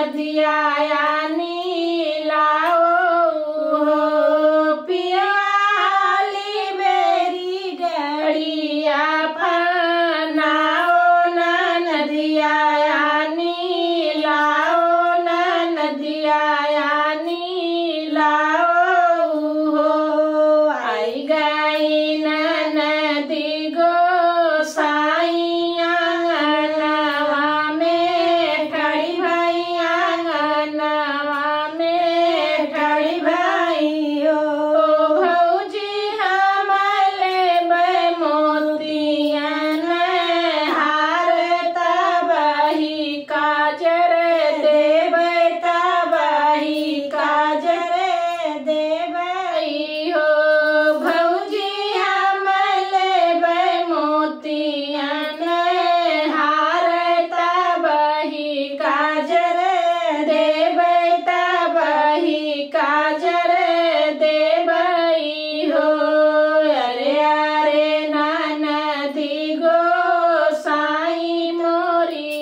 नदिया लाओ हो पियाली बेरी गड़िया फनाओ ना नदिया लाओ ना नदिया लाओ हो आई गई नदी गोसाइया नवा में खड़ी भैया नवा में खड़ी भाई हो भौजी हमले मोतियन हार तबही काजर देबै तबही काजर देबै हो भौजी हमले मोतियन हार तबही काजर देबै तबही काजर देबै हो अरे अरे नदी गोसाई मोरी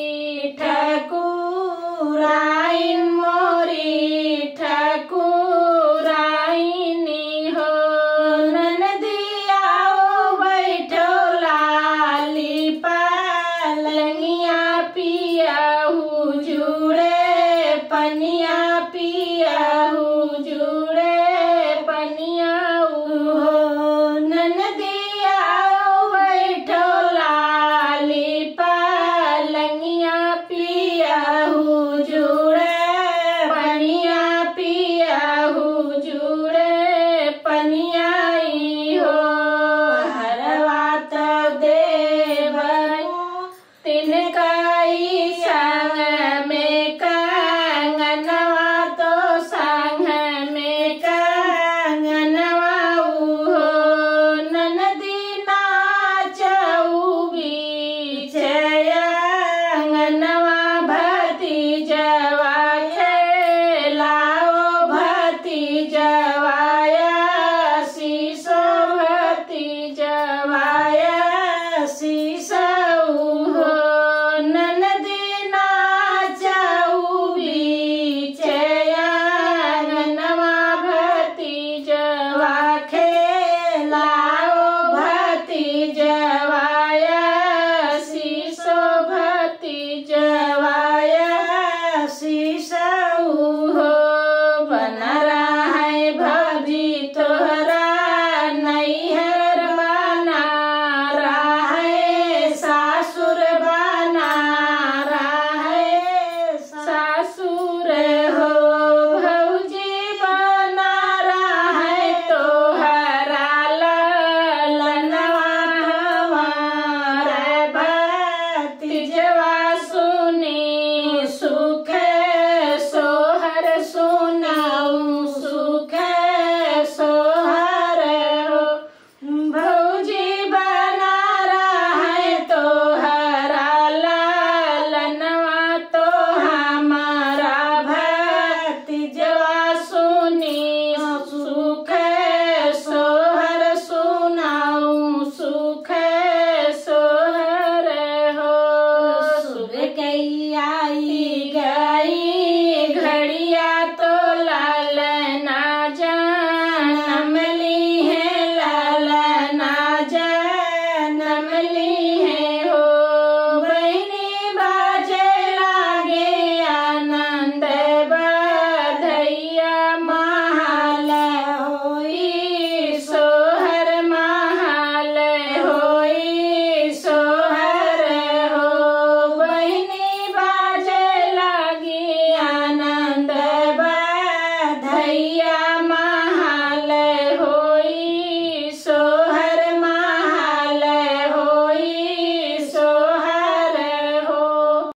ठकुराइन मोरी ठकुराइनी हो ननदियाओ बैठो लाली पालंगिया पियाहू जुड़े पनिया